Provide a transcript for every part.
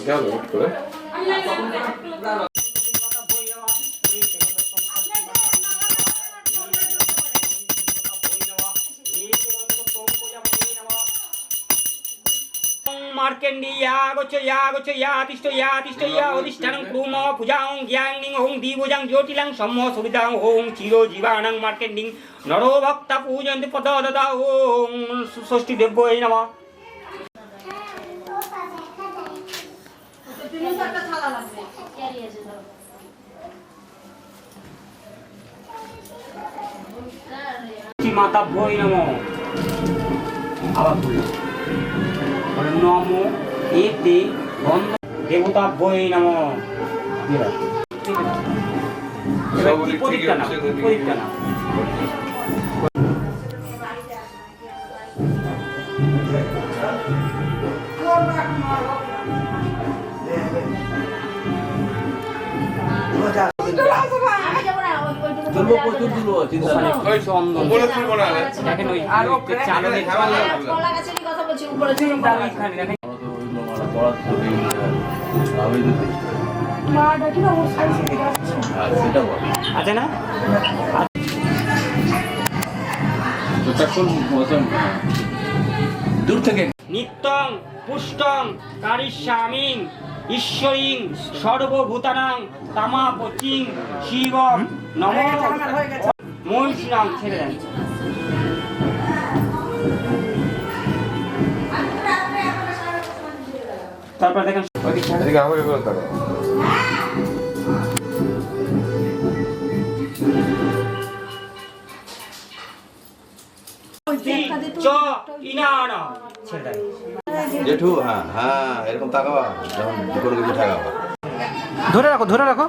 গেল করে मार्केंडिया गोचया तिष्ठया अधिष्ठानं क्रूम पूजां ज्ञानिं ओं दीवोजां ज्योतिलां सम्मो सुविदां ओं चिरो जीवानां मार्केंडिं नरो भक्ता पूजन्ति पदददा ओं षष्ठी देव्यै नमः। माता भोई नमो आवाज नमो एते बंद देवता भोई नमो আছে না দূর থেকে নিত্যং পুষ্টং কারিষ্যামিং ঈশ্বরিং সর্বভূতানাং তামাপচিং শিবম নমো মহিষাং ছেড়ে দেন। তারপর দেখেন এদিকে আমাকে করে তাকাও জেঠু হ্যাঁ হ্যাঁ এরকম তাকাবা যখন কোনো কিছু ঠেকাবা ধরে রাখো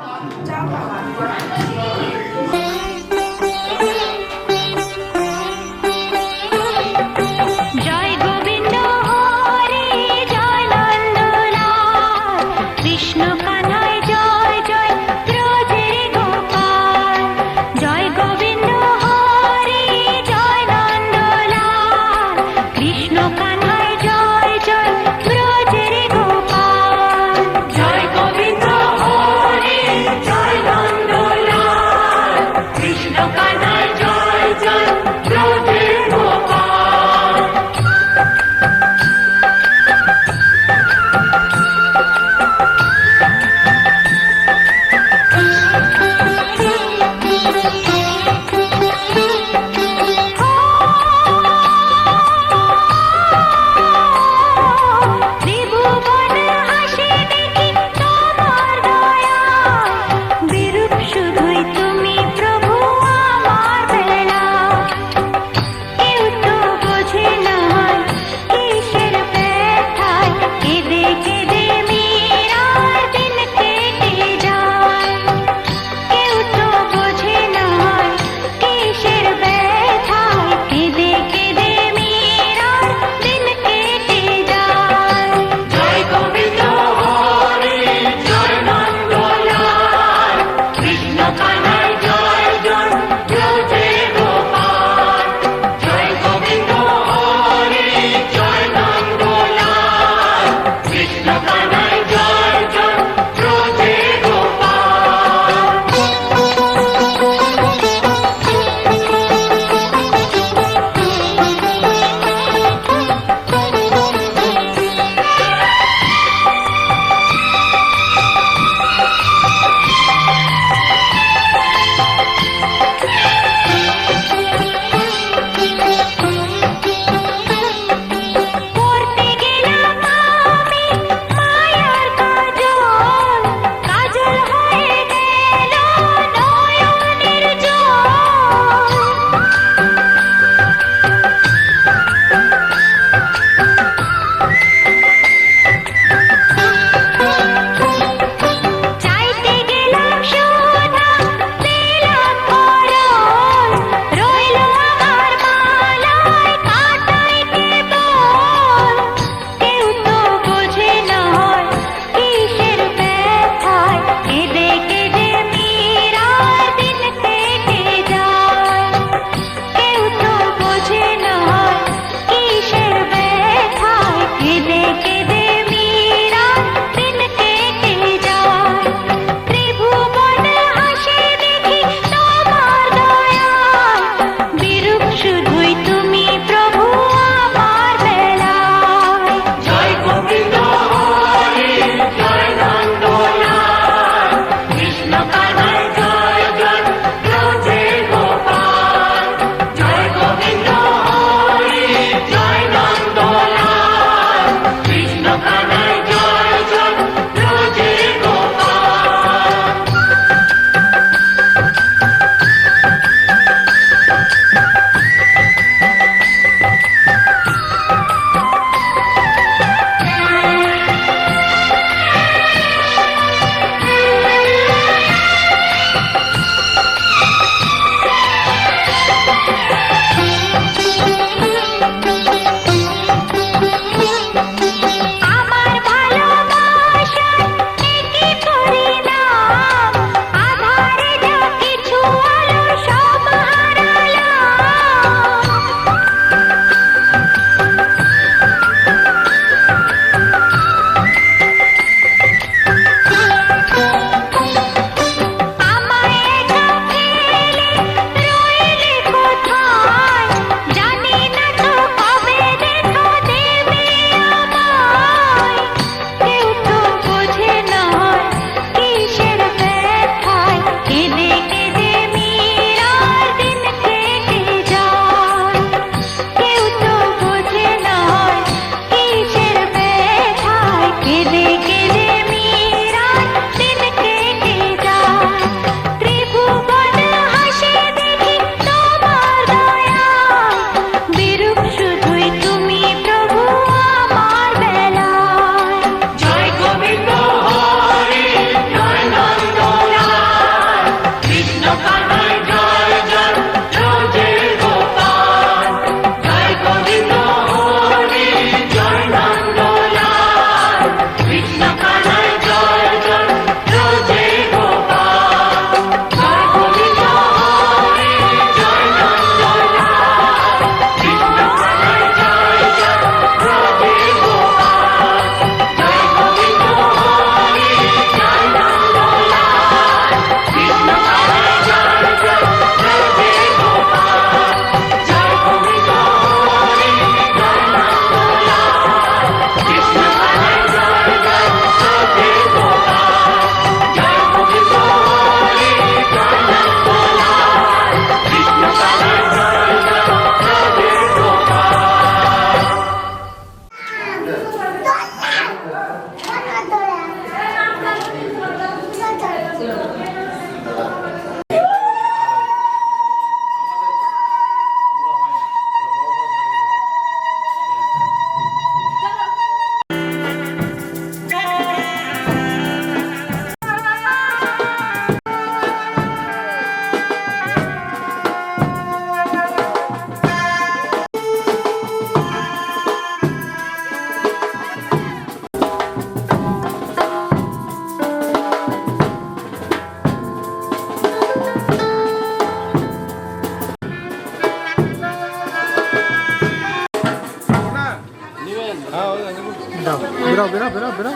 বেরো বেরো বেরো বেরো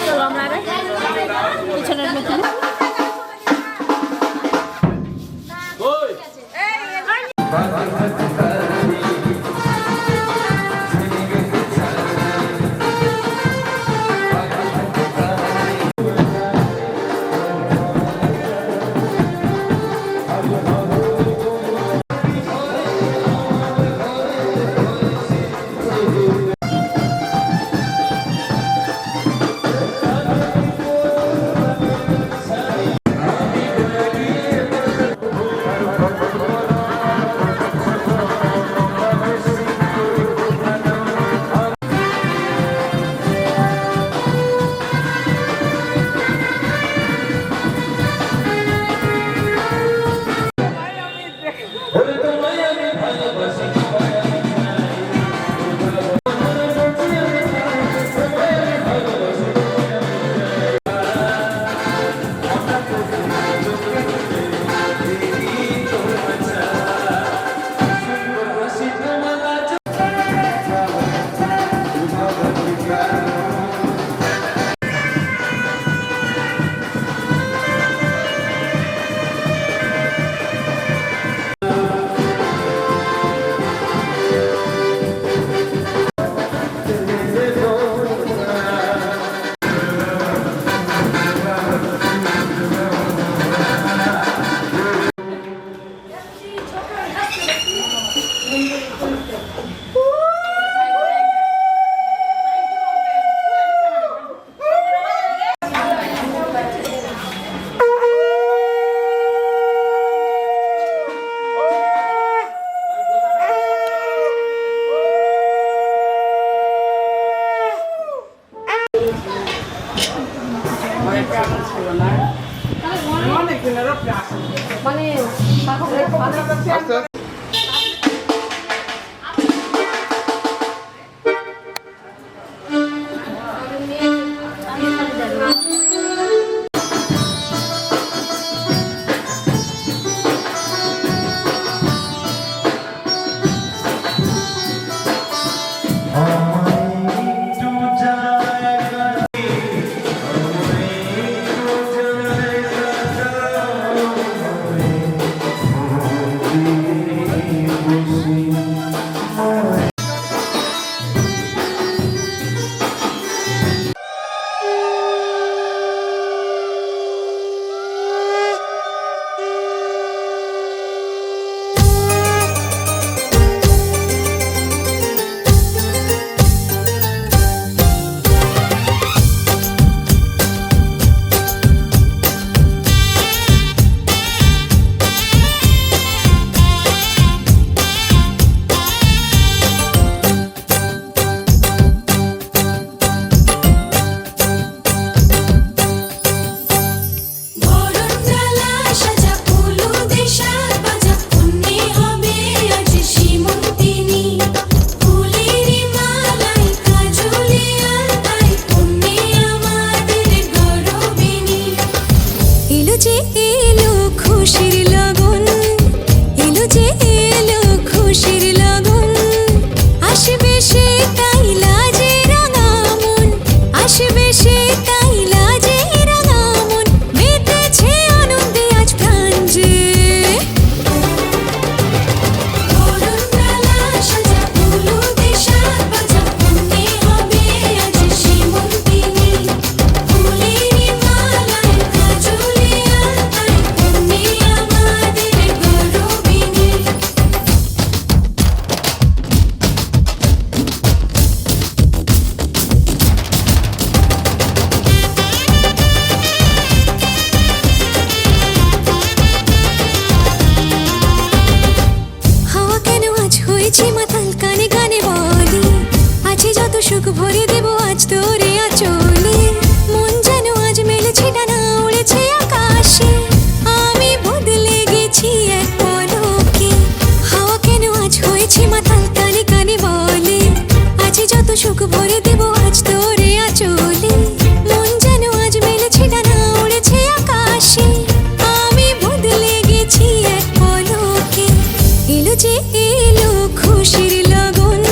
চলো আমরা আগে পিছনের মেয়ে মানে আস্তে সুখ ভরে দেব আজ তোরে আঁচলে মন যেন আজ মেলেছে ডানা উড়েছে আকাশে আমি বদলে গেছি এক পলকে হাওয়া কেন আজ হয়েছে মাতাল কানে কানে বলে আজ যত সুখ ভরে দেব আজ তোরে আঁচলে মন যেন আজ মেলেছে ডানা উড়েছে আকাশে আমি বদলে গেছি এক পলকে এলো যে এলো খুশির লগন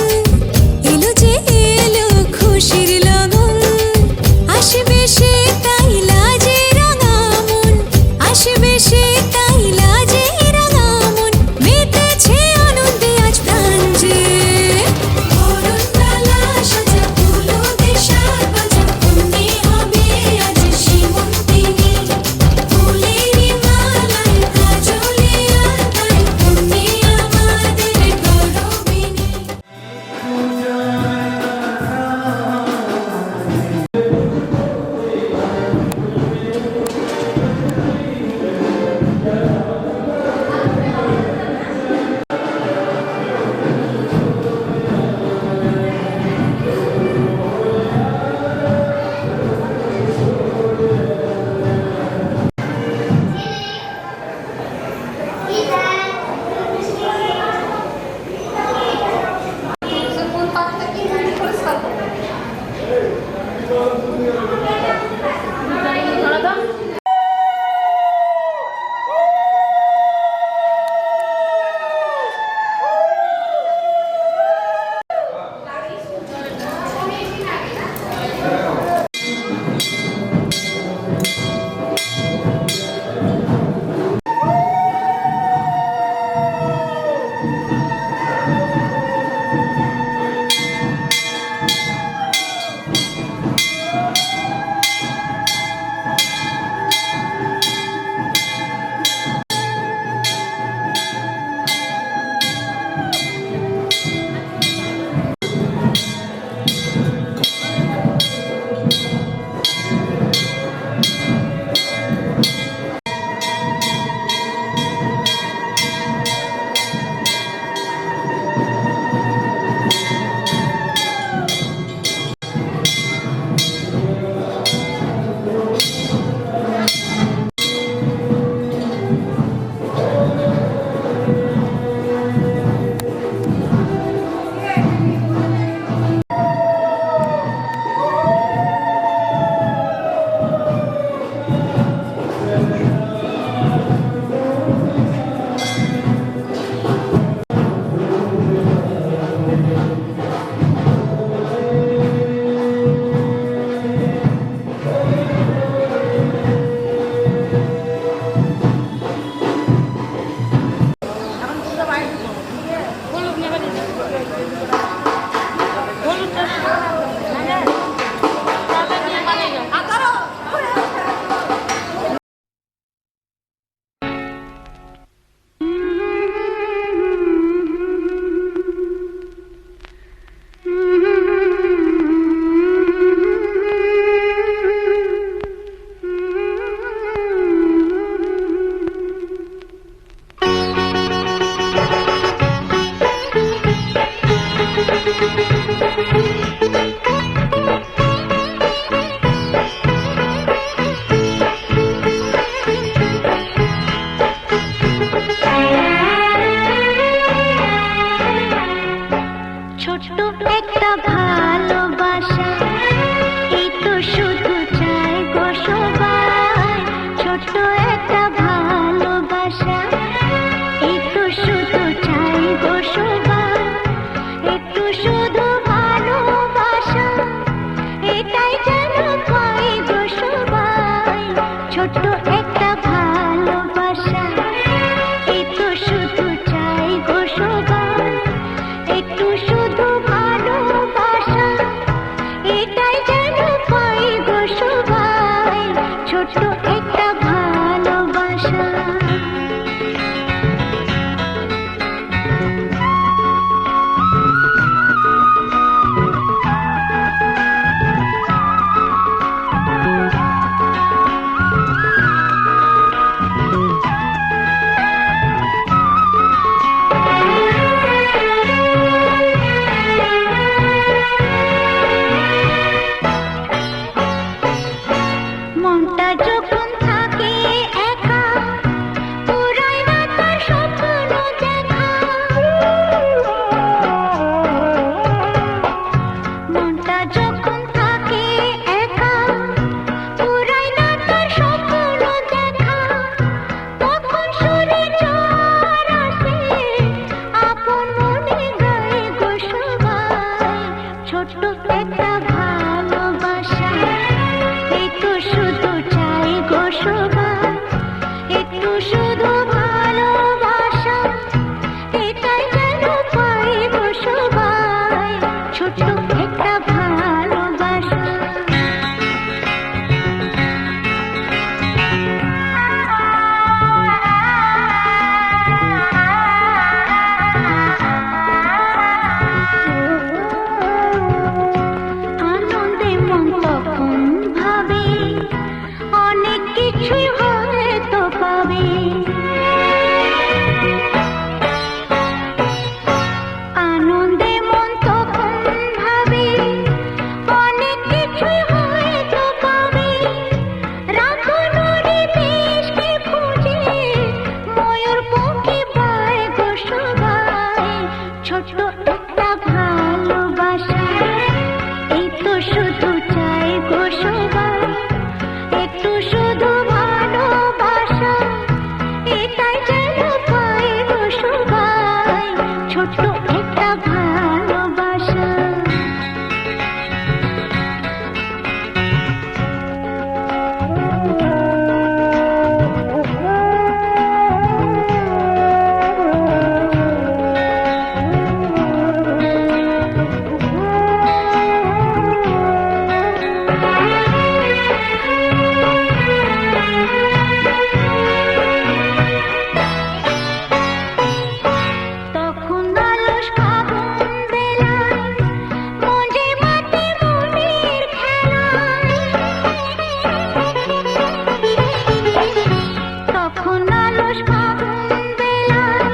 এলো যে এলো খুশির লগন ছোট্ট একটা ভালোবাসা এই তো শুধু চাই গো সবাই ছোট্ট একটা ভালোবাসা এই তো শুধু চাই গো সবাই একটু শুধু ভালোবাসা এটাই যেন পাই গো সবাই ছোট্ট একটা ভালোবাসা এই তো শুধু চাই গো সবাই একটু শুধু ভালোবাসা এটাই যেন পাই গো সবাই ছোট্ট একটা ভালোবাসা মনটা যখন থাকে একা পুরাই না তার স্বপ্ন দেখা মনটা যখন থাকে একা পুরাই না তার স্বপ্ন দেখা তখন সুরে ঝড় আসে আপন মনে গায়ে গো সবাই ছোট্ট একটা ভালোবাসা একটু শুধু চাই গো সবাই একটু শুধু ভালোবাসা এটাই যেন পাই গো সবাই ছোট্ট একটা ভালোবাসা আনন্দে মন তখন ভাবে অনেক কিছুই হয়তো পাবে আনন্দে মন তখন ভাবে অনেক কিছুই হয়তো পাবে রাখনুরি দেশকে খুঁজে ময়ূর পক্ষী পায় গো সবাই ছোট্ট একটা ভালোবাসা এই তো শুধু চাই গো সবাই একটু শুধু ভালোবাসা এটাই যেন পাই গো সবাই ছোট্ট একটা ভালোবাসা তখন আলস ফাগুন বেলায় মঞ্জে মাটি মনের খেলায় তখন আলস ফাগুন বেলায়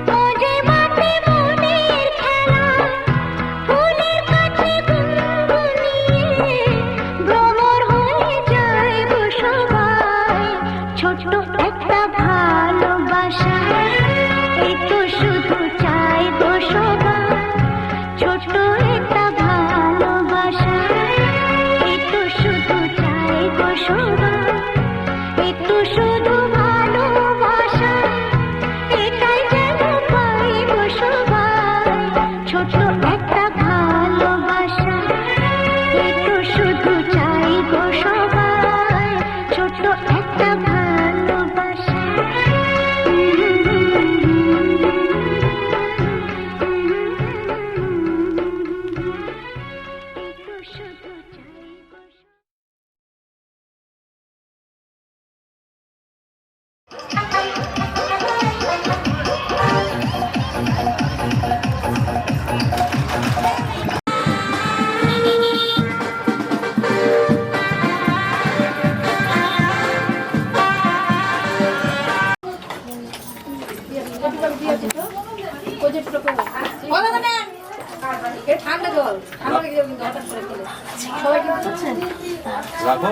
মঞ্জে মাটি মনের খেলায় ফুলের কাছে গুনগুনিয়ে ভ্রমর হয়ে যায় গো সবাই ছোট্ট একটা ভালোবাসা এই তো শুধু চাই গো সবাই ছোট্ট একটা ভালোবাসা এই তো শুধু চাই গো সবাই একটু শুধু ভালোবাসা এটাই যেন পাই গো সবাই ছোট্ট একটা ভালোবাসা একটু শুধু চাই গো সবাই ছোট্ট একটা ভালোবাসা একটু শুধু চাই গো ঠান্ডা জল ঠান্ডা লেগে যাবে কিন্তু হঠাৎ করে খেলে সবাই কি বুঝছেন রাখো।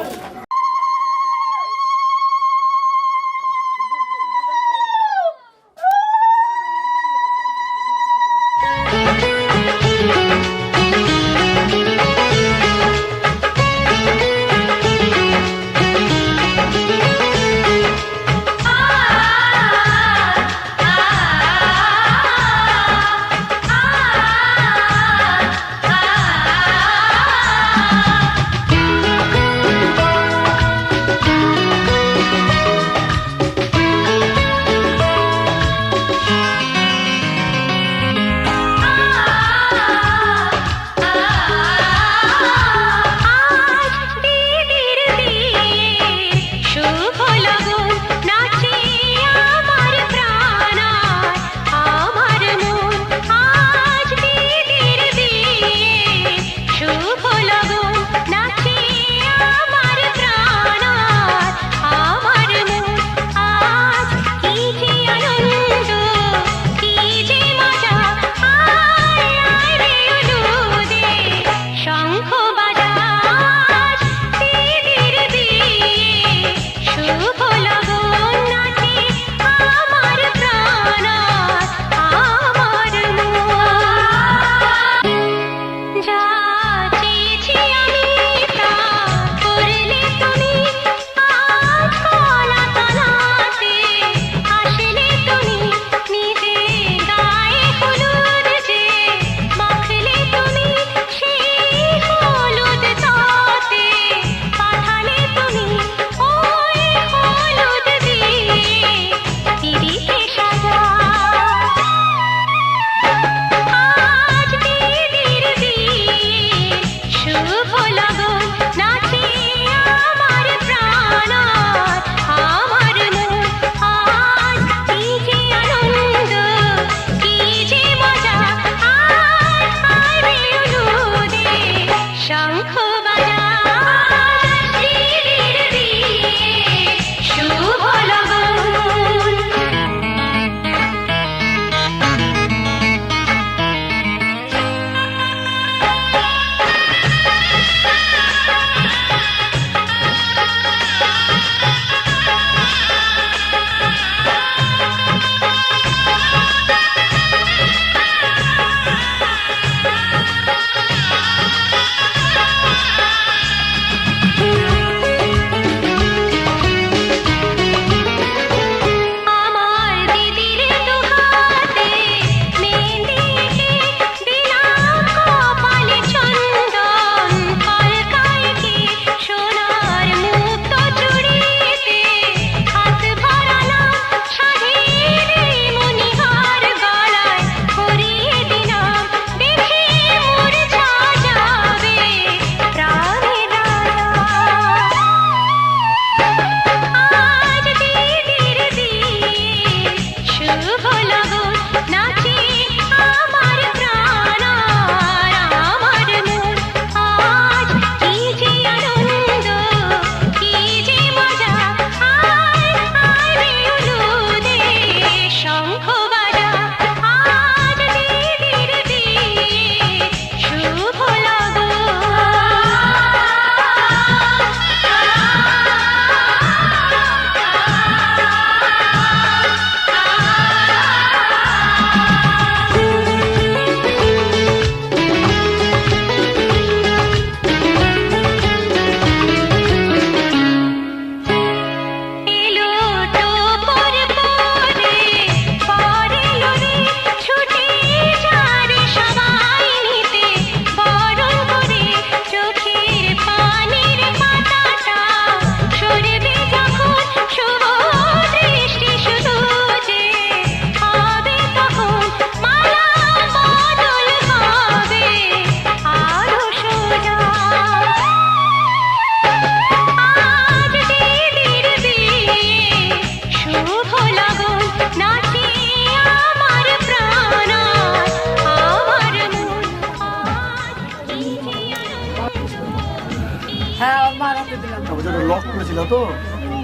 লক করেছিল তো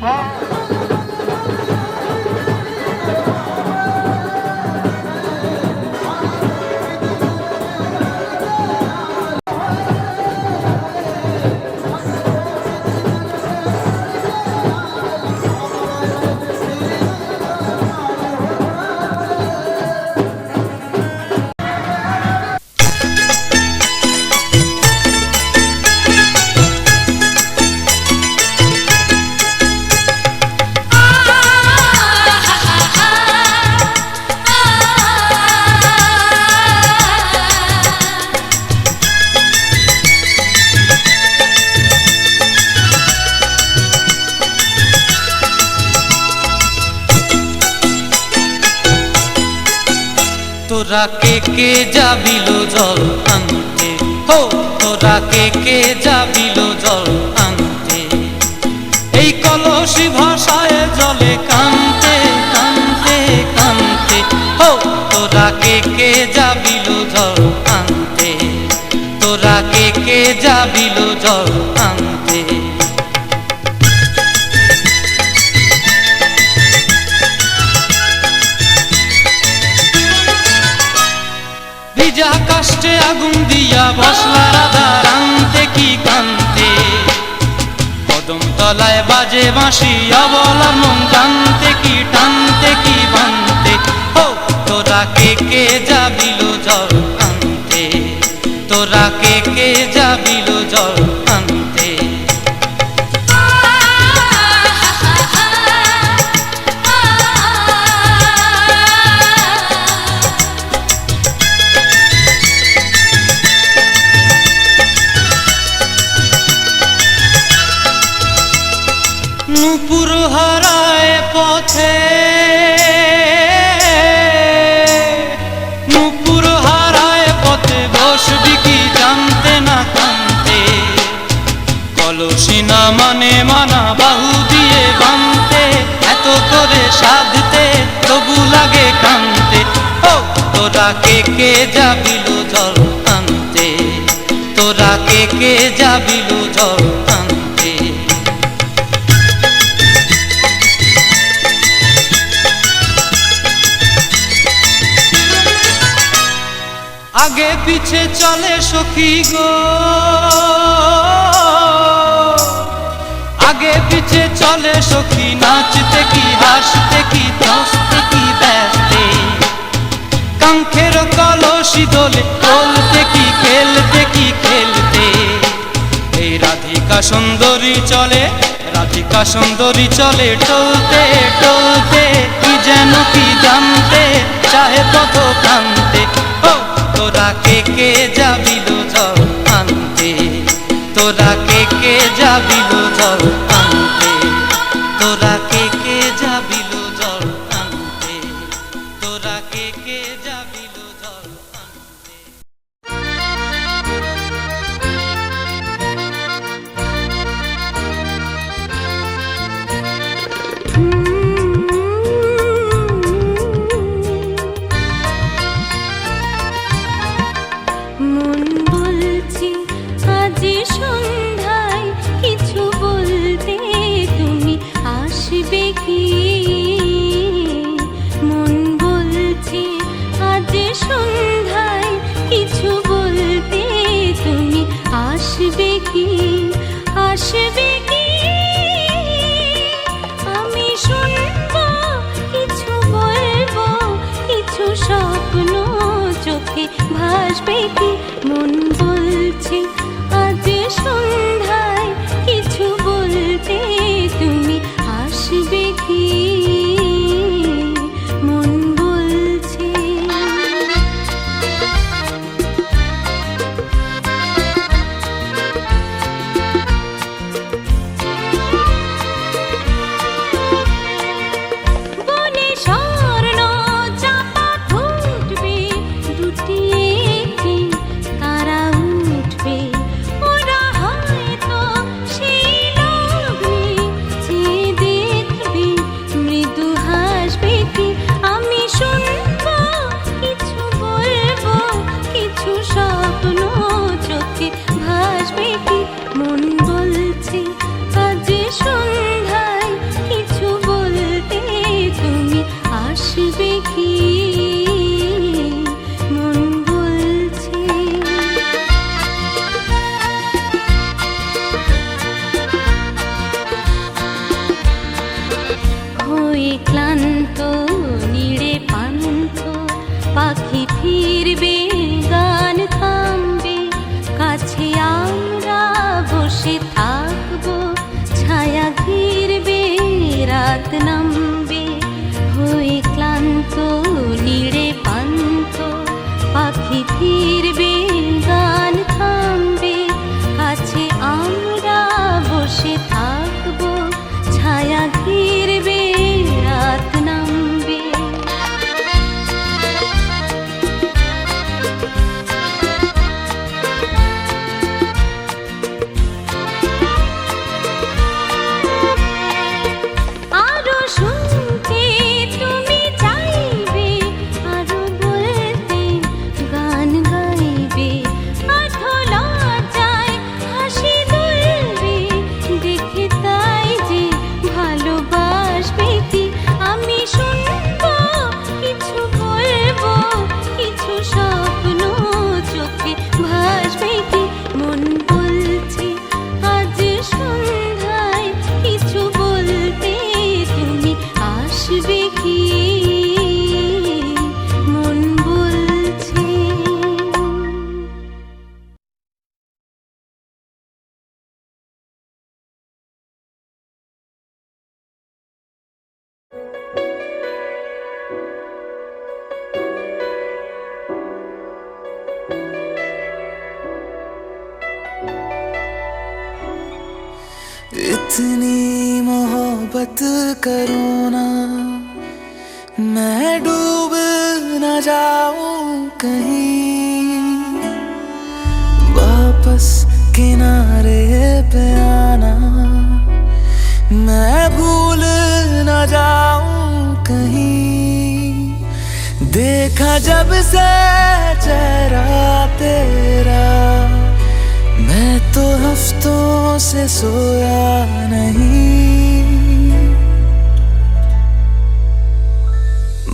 হ্যাঁ তোরা কে যাবিল জল আনতে, হো তোরা কে যাবিল জল আনতে, এই কলসি ভাষায় জলে কানতে কানতে কানতে, হো তোরা কে যাবিল জল আনতে, তোরা কে যাবিল জল আনতে। ভিজা কাষ্টে আগুন দিয়া বসলা রাধা রানতে কি কানতে, কদম তলায় বাজে বাঁশি অবলার মন জানতে কি টানতে কি বানতে, ও তোরা কে যাবিল জল আনতে, তোরা কে যাবিল জল আনতে। নূপুর হারায় পথে, নূপুর হারায় পথে বসবি কি জানতে না কানতে, কলসি না মানে মানা বাহু দিয়ে বানতে, এত করে সাধতে তবু লাগে কানতে, ও তোরা কে যাবিল জল আনতে, তোরা কে যাবিল জল আনতে। আগে পিছে চলে সখী গো, আগে পিছে চলে সখী, নাচতে কি হাসতে কি দোস্তে কি ব্যস্তে, কাঙ্ক্ষের কলসি দোলে বলতে কি খেলতে কি খেলতে, এই রাধিকা সুন্দরী চলে, রাধিকা সুন্দরী চলে টলতে টলতে, কি যেন কি জানতে চাহে পথ কানতে, ও তোরা কে যাবিল জল আনতে, তোরা কে যাবিল জল আনতে, তোরা কে যাবিল জল আনতে, তোরা কে যাবিল জল আনতে। মন বলছে আজ সন্ধ্যায় কিছু বলতে, তুমি আসবে কি? মন বলছে আজ সন্ধ্যায় কিছু বলতে, তুমি আসবে কি? আসবে কি? আমি শুনবো কিছু বলবো, কিছু স্বপ্ন চোখে ভাসবে কি? মন বলছে আজ সন্ধ্যায় কিছু বলতে, তুমি আসবে কি? মন বলছে। বনে স্বর্ণ চাপা ফুটবে, দুটি একটি তারা উঠবে, ওরা হয়তো সেই লগ্নে চেয়ে দেখবে, মৃদু হাসবে কি? আমি শুনবো কিছু বলবো, কিছু স্বপ্ন চোখে ভাসবে কি? মন বলছে আজ সন্ধ্যায় কিছু বলতে, তুমি আসবে কি? মন বলছে। হয়ে ক্লান্ত নিড়ে পান্থ, পাখি ফিরবে গান থামবে, কাছে আমরা বসে থাকবো, ছায়া ঘিরবে রাত নামবে। হয়ে ক্লান্ত নিড়ে পান্থ, পাখি ফিরবে গান থামবে, কাছে আমরা বসে থাকবো, ছায়া ঘিরবে রাত নামবে। इतनी मोहब्बत करो ना, मैं डूब न जाऊं कहीं, वापस किनारे पे आना, मैं भूल न जाऊं कहीं। देखा जब से चेहरा तेरा, मैं तो हफ्तों से सोया नहीं।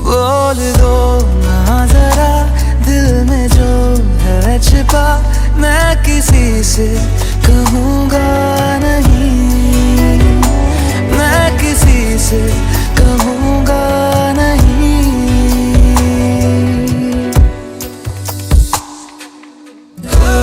बोल दो ना जरा दिल में जो है छिपा, मैं किसी से कहूँगा नहीं, मैं किसी से कहूँगा नहीं। ओ